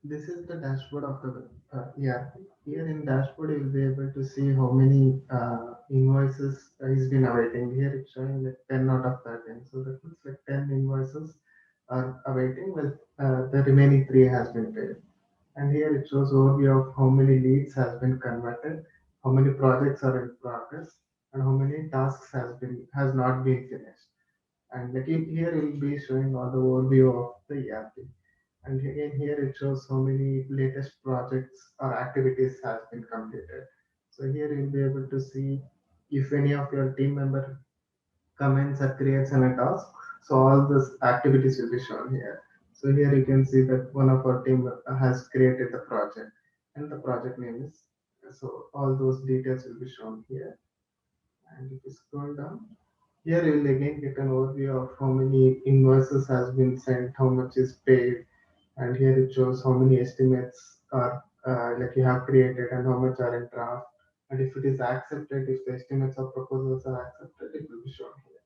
This is the dashboard of the ERP. Here in dashboard, you will be able to see how many invoices he's been awaiting. Here it's showing like 10 out of 13. So that means like 10 invoices are awaiting, with the remaining three has been paid. And here it shows overview of how many leads has been converted, how many projects are in progress, and how many tasks has not been finished. And like here it will be showing all the overview of the ERP. And again here it shows how many latest projects or activities has been completed. So here you'll be able to see if any of your team member comments or creates a task. So all those activities will be shown here. So here you can see that one of our team has created the project and the project name is. So all those details will be shown here. And if you scroll down, here you will again get an overview of how many invoices has been sent, how much is paid, and here it shows how many estimates are like you have created and how much are in draft. And if it is accepted, if the estimates or proposals are accepted, it will be shown here.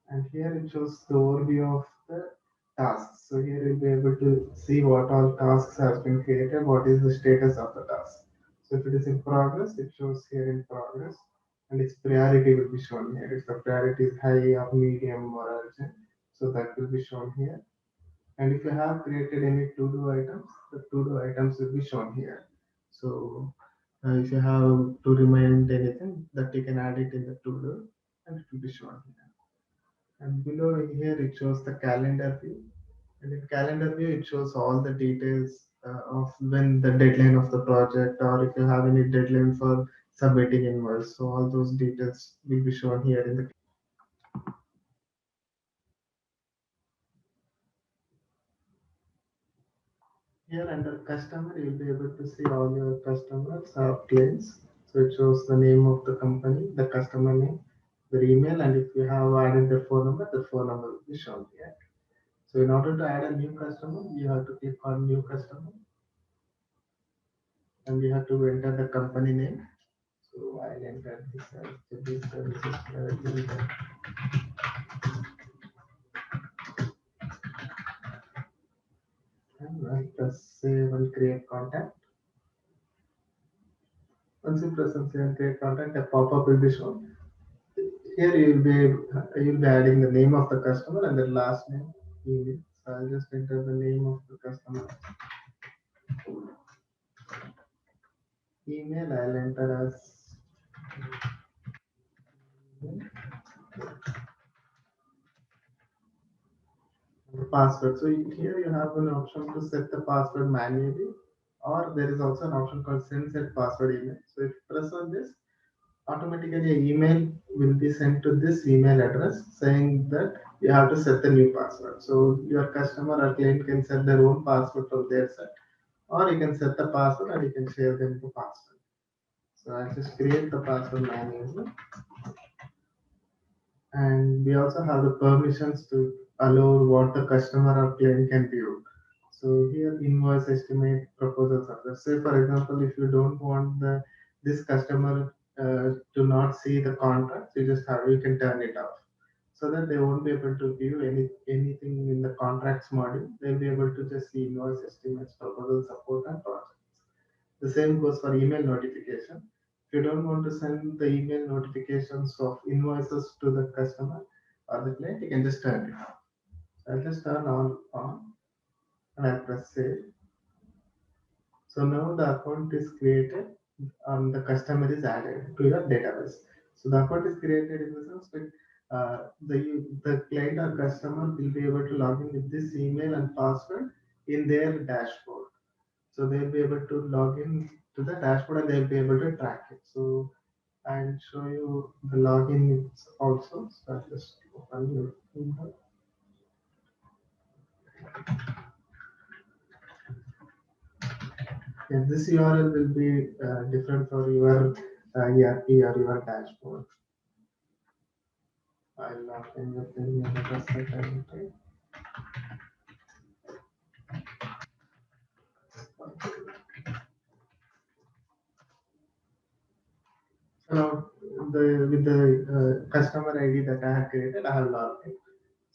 And here it shows the overview of the tasks. So here you'll be able to see what all tasks has been created, what is the status of the task. So if it is in progress, it shows here in progress, and its priority will be shown here. If the priority is high or medium or urgent, so that will be shown here. And if you have created any to-do items, the to-do items will be shown here. So if you have to remind anything, that you can add it in the to-do, and it will be shown here. And below here it shows the calendar view. And in calendar view, it shows all the details of when the deadline of the project, or if you have any deadline for submitting invoice. So all those details will be shown here in the. Here under customer, you'll be able to see all your customers or clients. So it shows the name of the company, the customer name, their email, and if you have added the phone number, the phone number will be shown here. So in order to add a new customer, you have to click on new customer, and you have to enter the company name. So I'll enter this as the services private limited. And I'll press save and create contact. Once you press and save and create contact, a pop-up will be shown. Here you'll be adding the name of the customer and the last name, email. So I'll just enter the name of the customer. Email I'll enter as the password. So here you have an option to set the password manually, or there is also an option called send set password email. So if you press on this, automatically an email will be sent to this email address saying that you have to set the new password. So your customer or client can set their own password from their side, or you can set the password and you can share them the password. So I'll just create the password manually. And we also have the permissions to allow what the customer or client can view. So here invoice estimate proposals are there. Say for example, if you don't want the this customer to not see the contract, you can turn it off so that they won't be able to view anything in the contracts module. They'll be able to just see invoice estimates, proposal support, and projects. The same goes for email notification. If you don't want to send the email notifications of invoices to the customer or the client, you can just turn it off. So I'll just turn on and I'll press save. So now the account is created and the customer is added to your database. So the account is created in the sense that the client or customer will be able to log in with this email and password in their dashboard. So they'll be able to log in to the dashboard and they'll be able to track it. So I'll show you the login also. So I'll just open your email. Yeah, this URL will be different for your ERP or your dashboard. I'll log in with the email address that I will type. So now with the customer ID that I have created, I have logged in.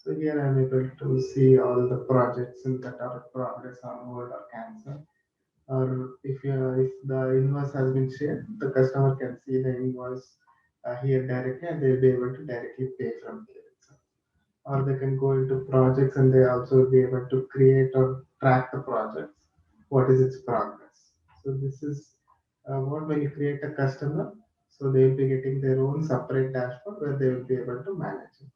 So here I'm able to see all the projects in that are progress, on hold or cancel. Or if the invoice has been shared, the customer can see the invoice here directly, and they'll be able to directly pay from here itself. Or they can go into projects and they also be able to create or track the projects, what is its progress. So this is what when you create a customer, so they will be getting their own separate dashboard where they will be able to manage it.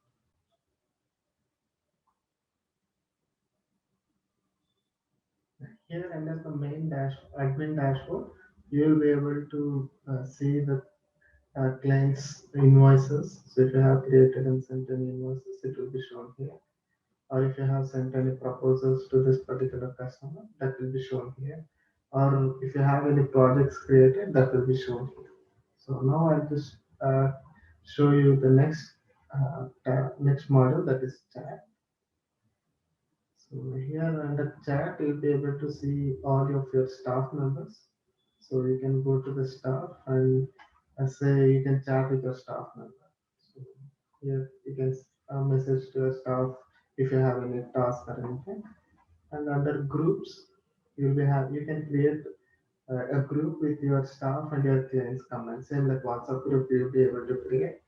Here under the main admin dashboard, you will be able to see the clients invoices. So if you have created and sent any invoices, it will be shown here. Or if you have sent any proposals to this particular customer, that will be shown here. Or if you have any projects created, that will be shown here. So now I'll just show you the next module, that is chat. So here under chat, you'll be able to see all of your staff members. So you can go to the staff and say you can chat with your staff member. So here you can message to your staff if you have any task or anything. And under groups, you can create a group with your staff and your clients comment. Same like WhatsApp group, you'll be able to create,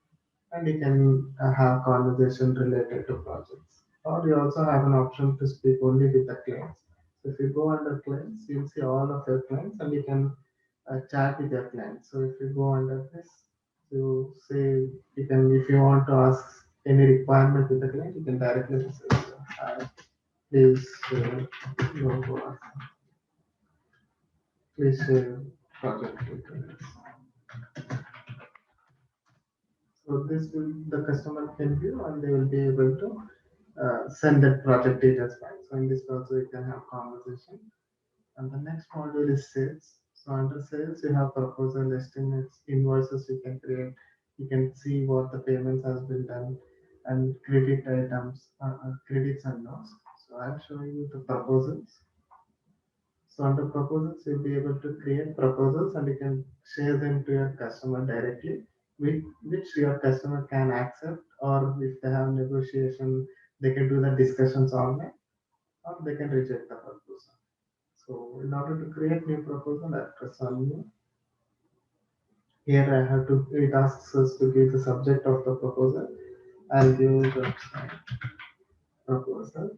and you can have conversation related to projects. Or you also have an option to speak only with the clients. So if you go under clients, you'll see all of your clients and you can chat with your clients. So if you go under this, you say you can, if you want to ask any requirement with the client, you can directly message. Please go please project details. So this will the customer can view and they will be able to send that project details back. So in this also you can have conversation. And the next module is sales. So under sales you have proposal estimates, invoices you can create. You can see what the payments has been done and credit items, credits and loss. So I'm showing you the proposals. So under proposals, you'll be able to create proposals and you can share them to your customer directly, which your customer can accept, or if they have negotiation, they can do the discussions online, or they can reject the proposal. So in order to create new proposal, I press on new. Here I have to, it asks us to give the subject of the proposal. I'll give the proposal,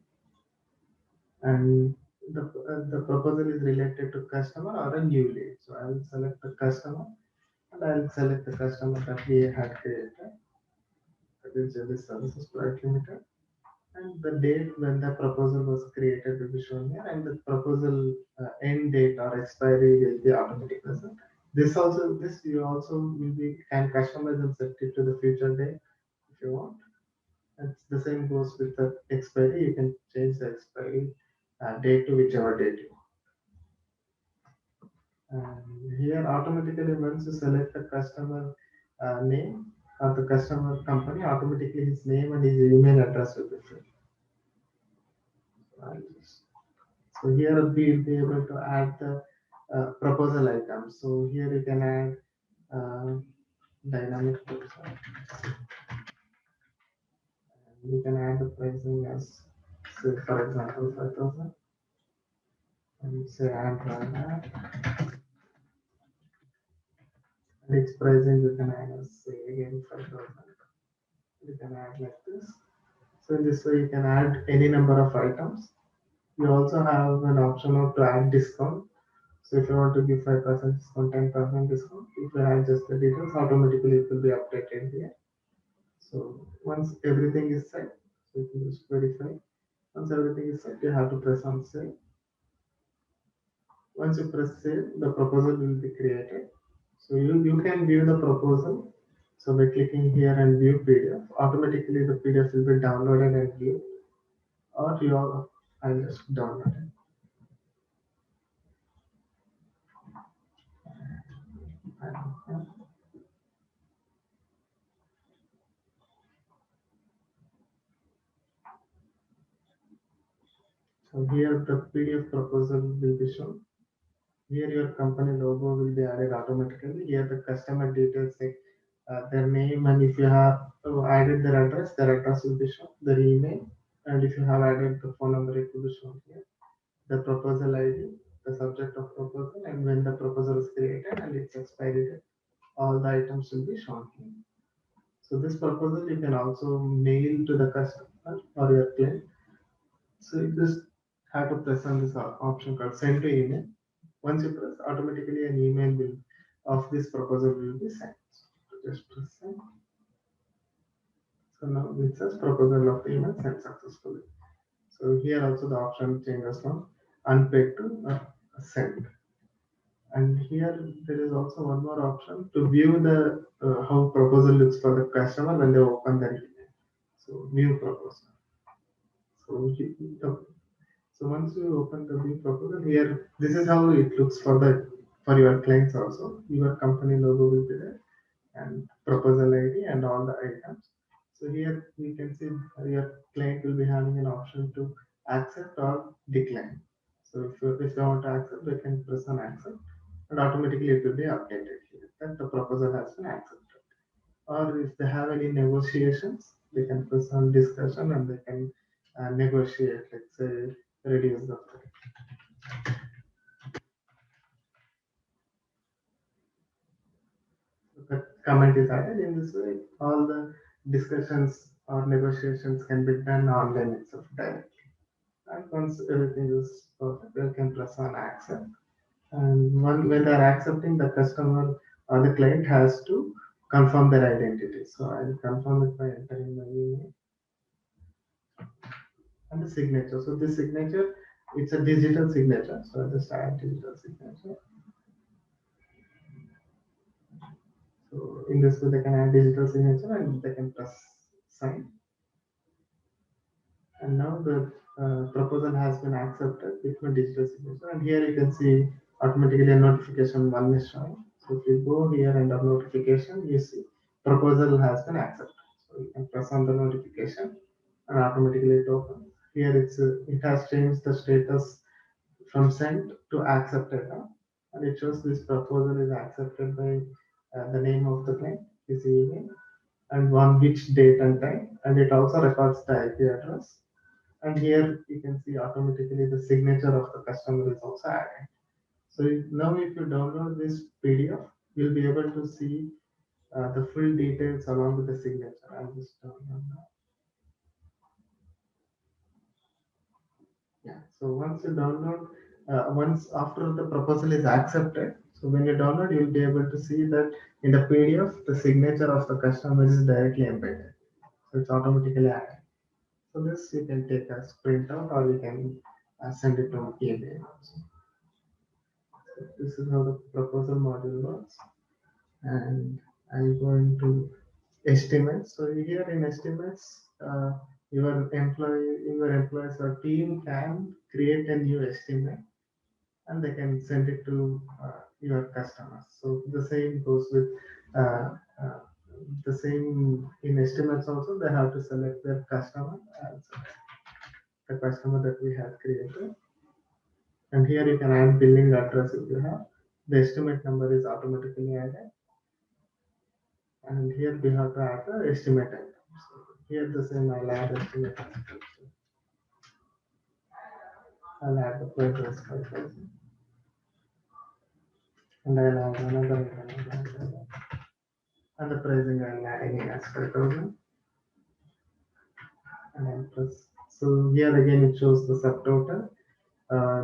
and the proposal is related to customer or a new lead. So I will select the customer and I'll select the customer that we had created, that is Jelly Services Private Limited. And the date when the proposal was created will be shown here, and the proposal end date or expiry will be automatically present. This you also will be can customize and set it to the future date if you want. And the same goes with the expiry. You can change the expiry date to whichever date you want. And here automatically once you select the customer name or the customer company, automatically his name and his email address will be filled. So here we'll be able to add the proposal items. So here you can add dynamic proposal. And you can add the pricing as, say, for example, 5,000. And say add that. And its pricing you can add as, say, again 5,000. You can add like this. So in this way you can add any number of items. You also have an option of to add discount. So if you want to give 5% discount, 10% discount, if you add just the details, automatically it will be updated here. So once everything is set, so you can just verify. Once everything is set, you have to press on save. Once you press save, the proposal will be created. So you can view the proposal. So by clicking here and view PDF, automatically the PDF will be downloaded and viewed. Or I'll just download it. So here the PDF proposal will be shown. Here your company logo will be added automatically. Here the customer details like their name, and if you have added their address will be shown, their email, and if you have added the phone number, it will be shown here. The proposal ID, the subject of proposal, and when the proposal is created and its expiry date, all the items will be shown here. So this proposal you can also mail to the customer or your client. So you just have to press on this option called send to email. Once you press, automatically an email will of this proposal will be sent. So just press send. So now it says proposal of the email sent successfully. So here also the option changes from unpaid to sent. And here there is also one more option to view the how proposal looks for the customer when they open their email. So view proposal. So so once you open the view proposal here, this is how it looks for the for your clients also. Your company logo will be there and proposal ID and all the items. So here you can see your client will be having an option to accept or decline. So if you want to accept, they can press on accept and automatically it will be updated here that the proposal has been accepted. Or if they have any negotiations, they can press on discussion and they can negotiate, let's say, reduce the price. So the comment is added in this way. All the discussions or negotiations can be done online itself directly. And once everything is perfect, they can press on accept. And when they are accepting, the customer or the client has to confirm their identity. So I'll confirm it by entering my email and the signature. So this signature, it's a digital signature. So I'll just add digital signature. So in this way, they can add digital signature and they can press sign. And now the proposal has been accepted with my digital signature. And here you can see automatically a notification one is showing. So if you go here under notification, you see proposal has been accepted. So you can press on the notification and automatically it opens. Here it has changed the status from sent to accepted now. And it shows this proposal is accepted by the name of the client, his email, and on which date and time. And it also records the IP address. And here you can see automatically the signature of the customer is also added. So now if you download this PDF, you'll be able to see the full details along with the signature. I'll just download now. Yeah. So once you download, once after the proposal is accepted, so when you download, you'll be able to see that in the PDF, the signature of the customer is directly embedded. So it's automatically added. So this you can take as printout or you can send it to email. So this is how the proposal module works. And I'm going to estimates. So here in estimates, your employees or team can create a new estimate and they can send it to your customers. So the same goes with uh, uh, the same in estimates also. They have to select their customer as the customer that we have created. And here you can add billing address if you have. The estimate number is automatically added. And here we have to add the estimate item. So here the same I'll add estimate item. I'll add the purchase 5,000. And I'll add another item. And the pricing I'll add again as 5,000. And I'll press. So here again it shows the subtotal,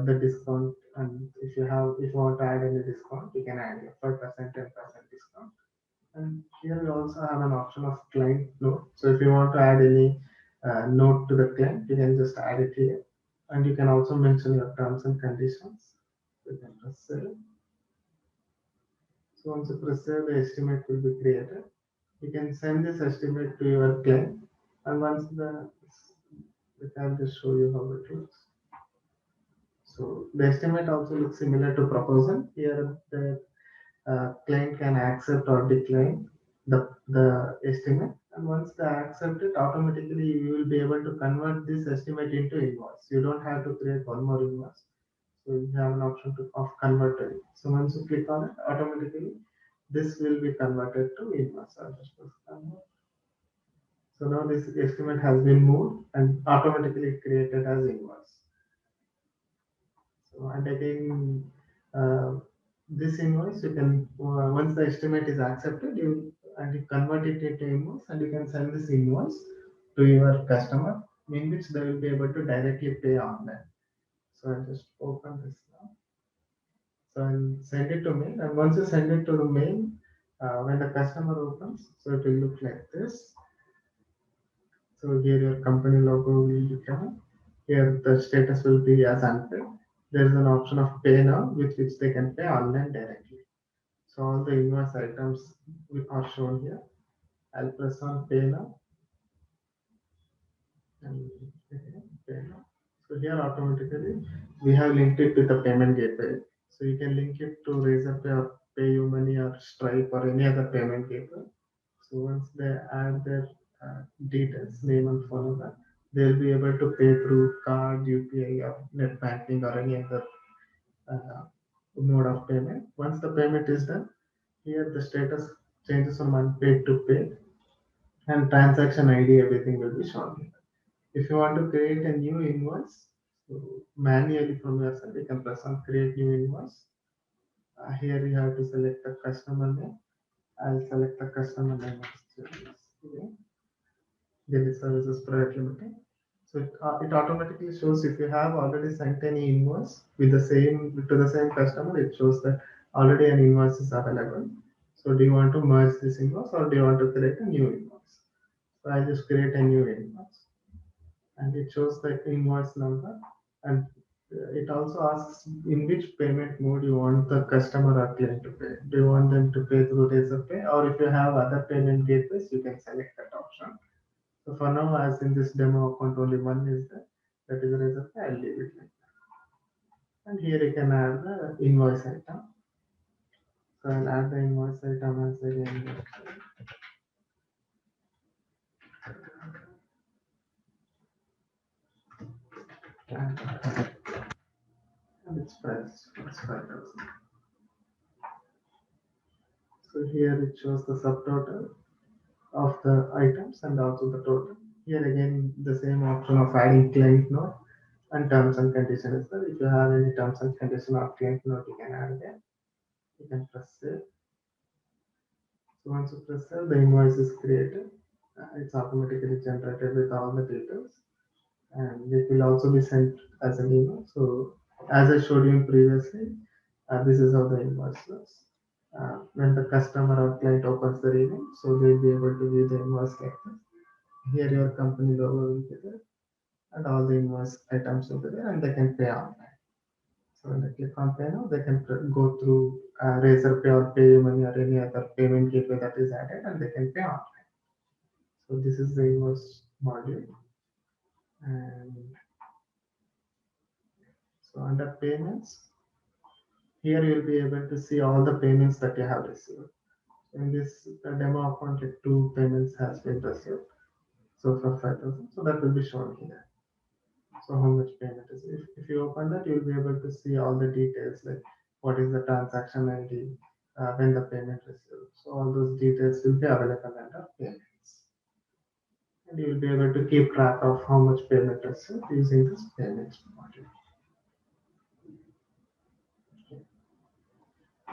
the discount, and if you want to add any discount, you can add 5%, 10% discount. And here we also have an option of client note. So if you want to add any note to the client, you can just add it here. And you can also mention your terms and conditions. So you can press save. So once you press save, the estimate will be created. You can send this estimate to your client. And once I'll just show you how it looks. So the estimate also looks similar to proposal. Here the client can accept or decline the estimate. And once they accept it, automatically you will be able to convert this estimate into invoice. You don't have to create one more invoice. So you have an option of converting. So once you click on it, automatically this will be converted to invoice. I'll just press convert. So now this estimate has been moved and automatically created as invoice. So and again, this invoice you can once the estimate is accepted, you convert it into invoice and you can send this invoice to your customer, in which they will be able to directly pay online. So I'll just open this now. So I'll send it to mail, and once you send it to the mail, when the customer opens, so it will look like this. So here your company logo will become. Here the status will be as unpaid. There is an option of pay now, with which they can pay online directly. So all the invoice items are shown here. I'll press on pay now and pay now. So here automatically we have linked it with the payment gateway. So you can link it to Razorpay or PayUmoney or Stripe or any other payment gateway. So once they add their details, name and phone number, they'll be able to pay through card, UPI or net banking or any other uh, mode of payment. Once the payment is done, here the status changes from unpaid to paid, and transaction ID, everything will be shown here. If you want to create a new invoice, so manually from your side, you can press on create new invoice. Here you have to select the customer name. I'll select the customer name as Daily Services Private Limited. So it automatically shows if you have already sent any invoice with the same to the same customer, it shows that already an invoice is available. So do you want to merge this invoice or do you want to create a new invoice? So I just create a new invoice and it shows the invoice number, and it also asks in which payment mode you want the customer or client to pay. Do you want them to pay through Razorpay, or if you have other payment gateways, you can select that option. So for now, as in this demo account, only one is there. That is the reason I'll leave it like that. And here you can add the invoice item. So I'll add the invoice item as again. And its price was 5,000. So here it shows the subtotal of the items and also the total. Here again, the same option of adding client note and terms and conditions is there. If you have any terms and condition or client note, you can add them. You can press save. So once you press save, the invoice is created. It's automatically generated with all the details, and it will also be sent as an email. So as I showed you previously, this is how the invoice looks. When the customer or client opens the email, so they'll be able to view the invoice like this. Here your company logo will be there, and all the invoice items will be there, and they can pay online. So when they click on pay now, they can go through Razorpay or PayUmoney or any other payment gateway that is added, and they can pay online. So this is the invoice module, and so under payments, here you'll be able to see all the payments that you have received. In this demo account, like 2 payments has been received. So for 5,000, so that will be shown here. So how much payment is? If you open that, you'll be able to see all the details like what is the transaction ID, when the payment received. So all those details will be available under payments. And you will be able to keep track of how much payment received using this payments module.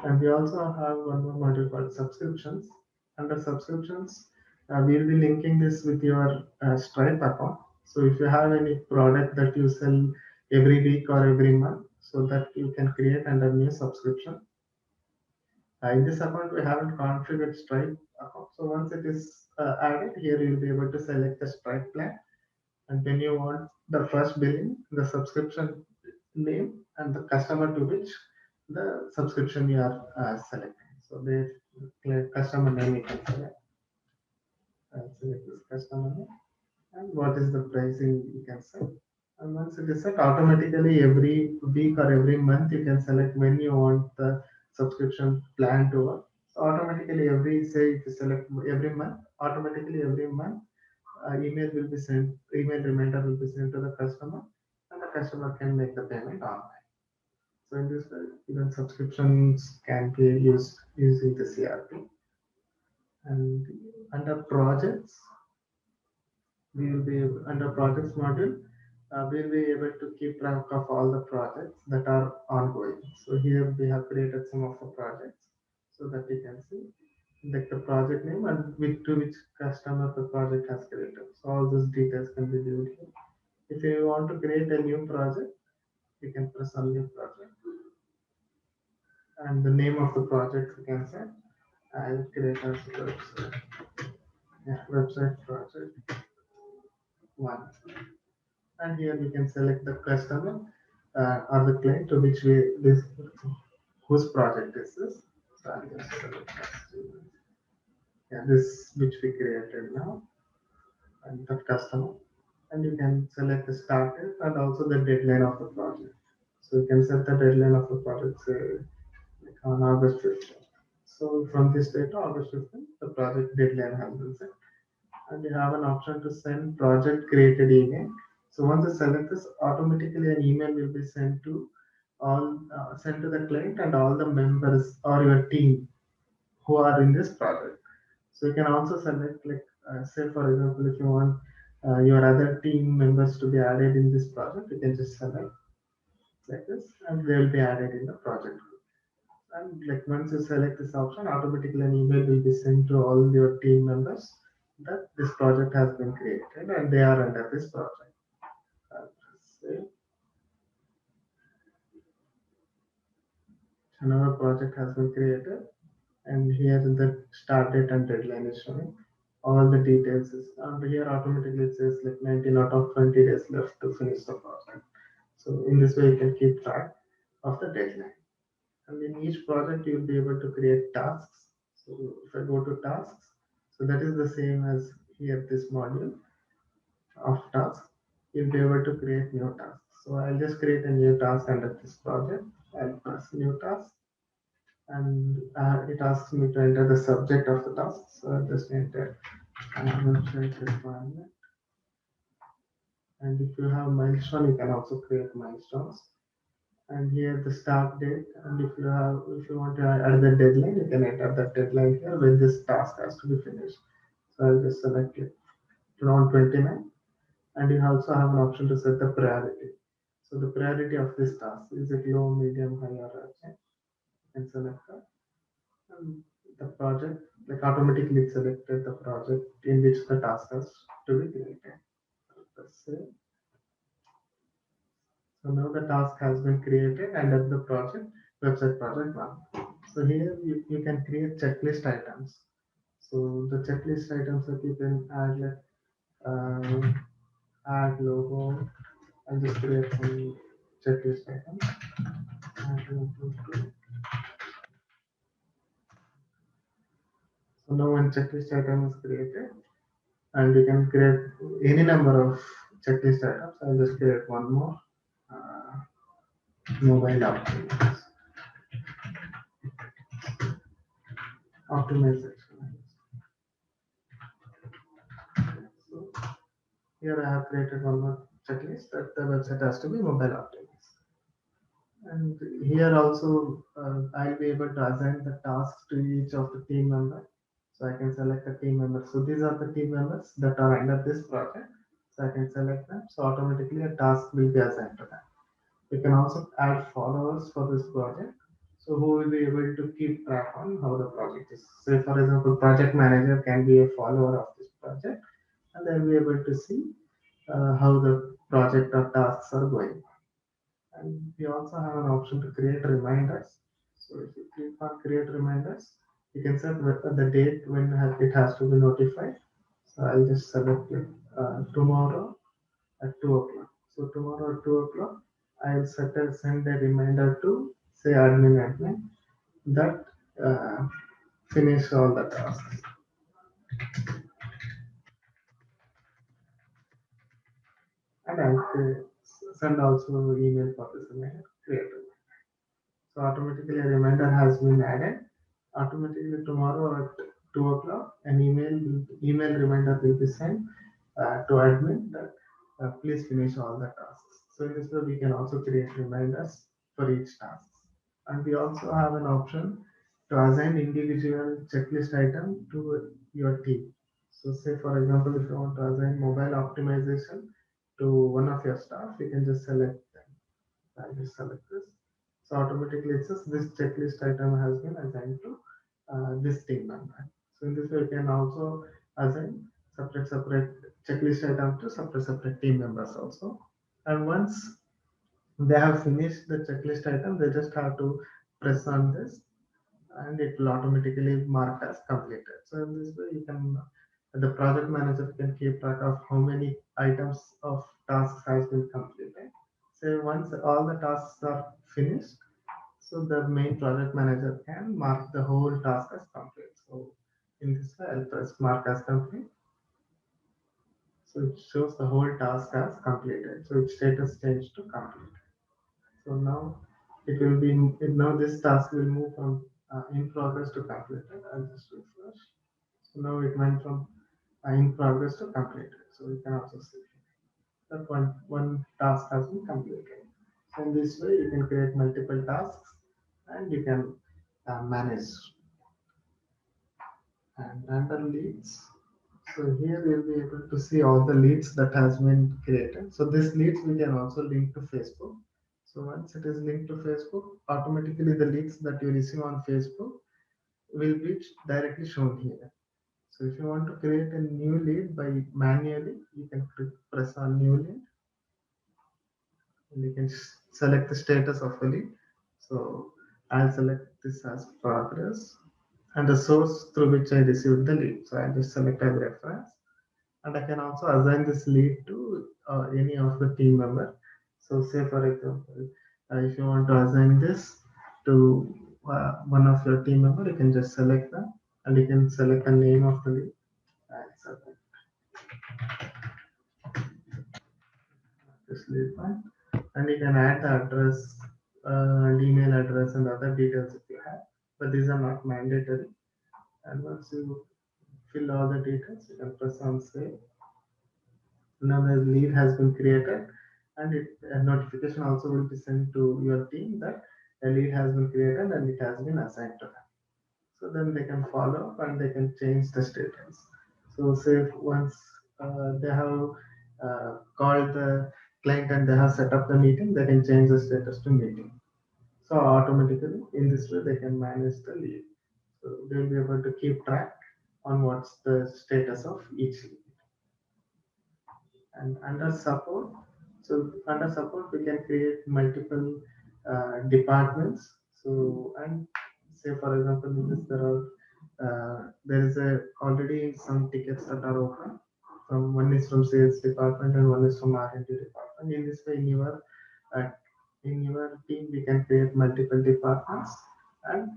And we also have one more module called subscriptions. Under subscriptions, we'll be linking this with your Stripe account. So if you have any product that you sell every week or every month, so that you can create under new subscription. In this account, we haven't configured Stripe account. So once it is added, here you'll be able to select the Stripe plan. And then you want the first billing, the subscription name, and the customer to which the subscription you are selecting. So the customer name you can select. I'll select this customer name. And what is the pricing you can set. And once it is set, automatically every week or every month you can select when you want the subscription plan to work. So automatically every, say if you select every month, automatically every month email will be sent, email reminder will be sent to the customer, and the customer can make the payment online. So in this way, even subscriptions can be used using the CRP. And under projects, we will be under projects module. We'll be able to keep track of all the projects that are ongoing. So here we have created some of the projects so that you can see like the project name and to which customer the project has created. So all those details can be viewed here. If you want to create a new project, you can press on new project and the name of the project you can say I'll create as website. Yeah, website project one. And here we can select the customer or the client to which we this whose project is this. So I'll just select yeah, this which we created now and the customer. And you can select the start date and also the deadline of the project. So you can set the deadline of the project say like on August 15th. So from this date to August 15th, the project deadline has been set. And you have an option to send project created email. So once you select this, automatically an email will be sent to all sent to the client and all the members or your team who are in this project. So you can also select like say for example if you want your other team members to be added in this project, you can just select like this and they will be added in the project group. And like once you select this option, automatically an email will be sent to all your team members that this project has been created and they are under this project. Say another project has been created and here the start date and deadline is showing. All the details is and here automatically it says like 19 out of 20 days left to finish the project. So in this way you can keep track of the deadline. And in each project you'll be able to create tasks. So if I go to tasks, so that is the same as here this module of tasks. You'll be able to create new tasks. So I'll just create a new task under this project. I'll press new task and it asks me to enter the subject of the task. So I'll just enter website requirement. And if you have milestone, you can also create milestones. And here the start date. And if you want to add the deadline, you can enter the deadline here when this task has to be finished. So I'll just select it around 29. And you also have an option to set the priority. So the priority of this task is it low, medium, high, or urgent. And select that. And the project, like automatically it selected the project in which the task has to be created. Let's say so now the task has been created under the project, website project one. So here you can create checklist items. So the checklist items that you can add like add logo and just create some checklist items. So now one checklist item is created and you can create any number of checklist items. I'll just create one more mobile optimization. So here I have created one more checklist that the website has to be mobile optimized. And here also I'll be able to assign the tasks to each of the team members. So I can select the team members. So these are the team members that are under this project. So I can select them. So automatically a task will be assigned to them. You can also add followers for this project. So who will be able to keep track on how the project is. Say for example, project manager can be a follower of this project and they'll be able to see how the project or tasks are going. And we also have an option to create reminders. So if you click on create reminders, you can set the date when it has to be notified. So I'll just select it tomorrow at 2 o'clock. So tomorrow at 2 o'clock, I'll send a reminder to say admin that finish all the tasks. And I'll send also email for this reminder, create reminder. So automatically a reminder has been added. Automatically tomorrow at 2 o'clock, an email reminder will be sent to admin that please finish all the tasks. So in this way, we can also create reminders for each task. And we also have an option to assign individual checklist item to your team. So say for example, if you want to assign mobile optimization to one of your staff, you can just select them. I just select this. So automatically it says this checklist item has been assigned to this team member. So in this way, you can also assign separate checklist item to separate team members also. And once they have finished the checklist item, they just have to press on this and it will automatically mark as completed. So in this way, the project manager can keep track of how many items of tasks has been completed. So once all the tasks are finished, so the main project manager can mark the whole task as complete. So in this way, I'll press mark as complete. So it shows the whole task as completed. So its status changed to complete. So now it will be now this task will move from in progress to completed. I'll just refresh. So now it went from in progress to completed. So you can also see that one task has been completed. So in this way, you can create multiple tasks and you can manage and under leads. So here we'll be able to see all the leads that has been created. So this leads we can also link to Facebook. So once it is linked to Facebook, automatically the leads that you receive on Facebook will be directly shown here. So if you want to create a new lead by manually, you can press on new lead and you can select the status of a lead. So I'll select this as progress and the source through which I received the lead. So I'll just select as reference and I can also assign this lead to any of the team member. So say for example, if you want to assign this to one of your team member, you can just select them and you can select the name of the lead and select this lead one and you can add the address and email address and other details if you have, but these are not mandatory. And once you fill all the details, you can press on save. Now the lead has been created and a notification also will be sent to your team that a lead has been created and it has been assigned to them. So then they can follow up and they can change the status. So say once they have called the client and they have set up the meeting, they can change the status to meeting. So automatically in this way they can manage the lead. So they'll be able to keep track on what's the status of each lead. And under support, so under support we can create multiple departments. So and say for example in this there is a already some tickets that are open from one is from sales department and one is from R&D department. In this way uh, in your team we can create multiple departments and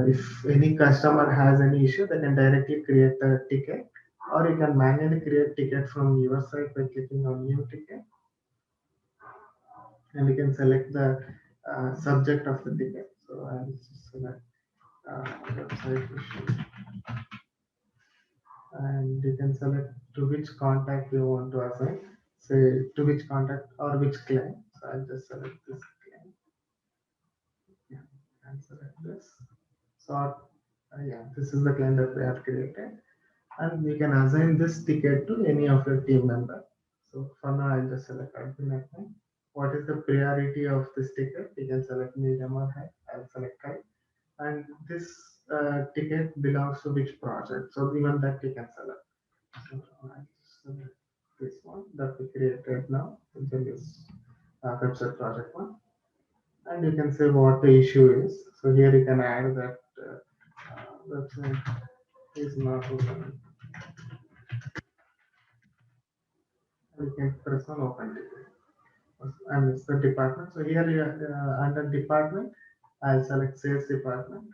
if any customer has any issue they can directly create a ticket or you can manually create ticket from your side by clicking on new ticket and you can select the subject of the ticket. So I'll select website issue and you can select to which contact you want to assign, say to which contact or which client. So I'll just select this client, yeah, and select this. So yeah, this is the client that we have created and we can assign this ticket to any of your team member. So for now, I'll just select admin admin. What is the priority of this ticket? You can select medium or high. I'll select high. And this ticket belongs to which project? So even that you can select. So I'll select this one that we created now. Then this website project one. And you can say what the issue is. So here you can add that website is not open. And you can press on open ticket. And it's the department. So here you under department, I'll select sales department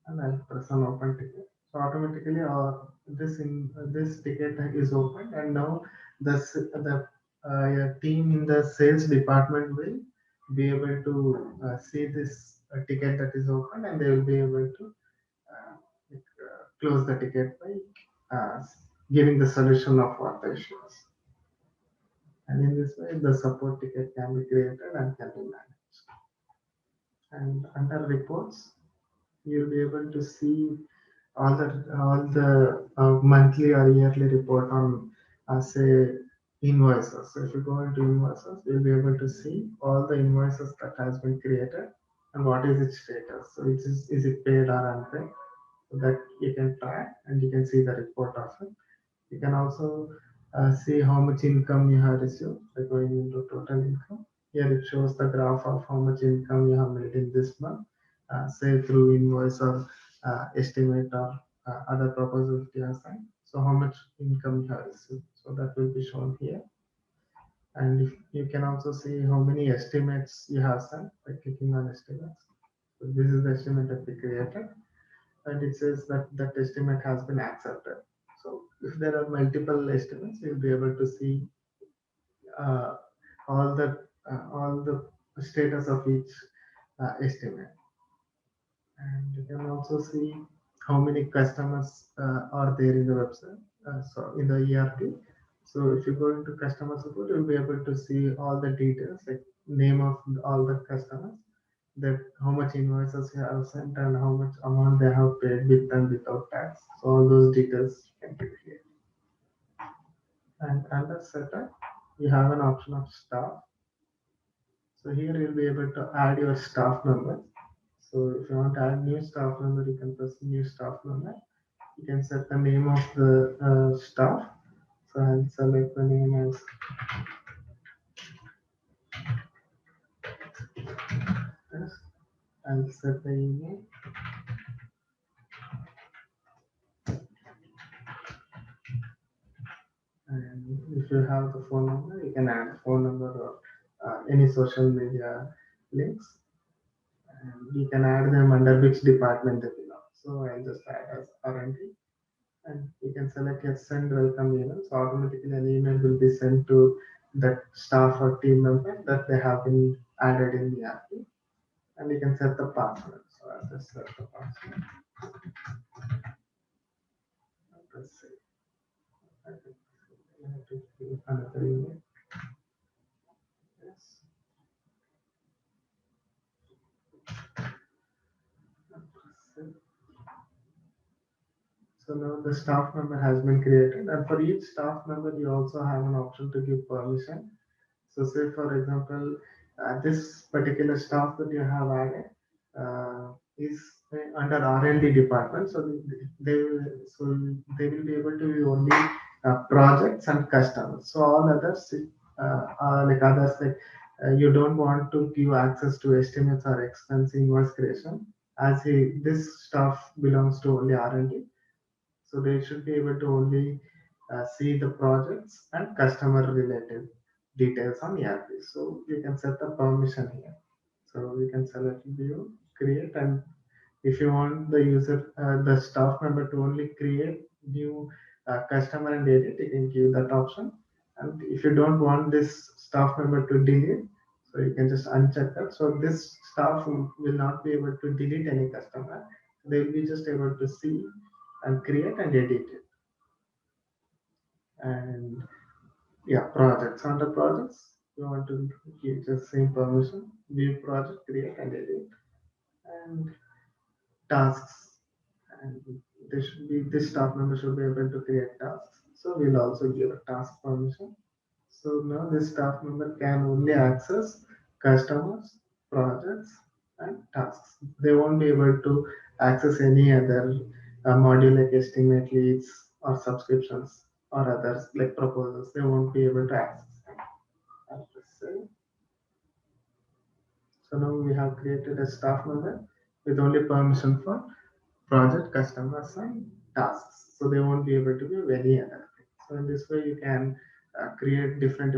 and I'll press on open ticket. So automatically this ticket is open and now the team in the sales department will be able to see this ticket that is open and they will be able to close the ticket by giving the solution of what the issue is. And in this way, the support ticket can be created and can be managed. And under reports, you'll be able to see. all the monthly or yearly report on say invoices. So if you go into invoices, you'll be able to see all the invoices that has been created and what is its status. So is it paid or unpaid? So that you can track and you can see the report of it. You can also see how much income you have received by going into total income. Here it shows the graph of how much income you have made in this month, say through invoice or estimate or other proposals you have signed. So how much income you have received. So that will be shown here. And if you can also see how many estimates you have sent by clicking on estimates. So this is the estimate that we created, and it says that that estimate has been accepted. So if there are multiple estimates, you'll be able to see uh, all the status of each estimate, and you can also see how many customers are there in the website. So in the ERP. So if you go into customer support, you'll be able to see all the details like name of all the customers, that how much invoices you have sent and how much amount they have paid with and without tax. So all those details can be here. And under setup, you have an option of staff. So here you'll be able to add your staff member. So if you want to add new staff member, you can press new staff member. You can set the name of the staff. So I'll select the name as this. I'll set the email. And if you have the phone number, you can add phone number or any social media links. And you can add them under which department they belong. So I'll just add as R&D. And you can select your send welcome email. So automatically an email will be sent to that staff or team member that they have been added in the app. And you can set the password. So I'll just set the password. Let's see. I have to give another email. Yes. So now the staff member has been created, and for each staff member, you also have an option to give permission. So say for example, this particular staff that you have added is under R&D department, so they will be able to view only projects and customers. So all others are like others like you don't want to give access to estimates or expense invoice creation, as this staff belongs to only R&D, so they should be able to only see the projects and customer related details on ERP. So you can set the permission here. So you can select view, create, and if you want the user, the staff member to only create new customer and edit, you can give that option. And if you don't want this staff member to delete, so you can just uncheck that. So this staff will not be able to delete any customer. They will be just able to see and create and edit it. And yeah, projects, under projects, you want to give the same permission, view project, create and edit. And tasks, and this staff member should be able to create tasks, so we'll also give a task permission. So now this staff member can only access customers, projects and tasks. They won't be able to access any other module like estimate, leads or subscriptions or others like proposals. They won't be able to access them. I'll just say. So now we have created a staff member with only permission for project, customers, and tasks. So they won't be able to do any other thing. So in this way, you can create different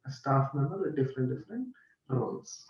staff member with different roles.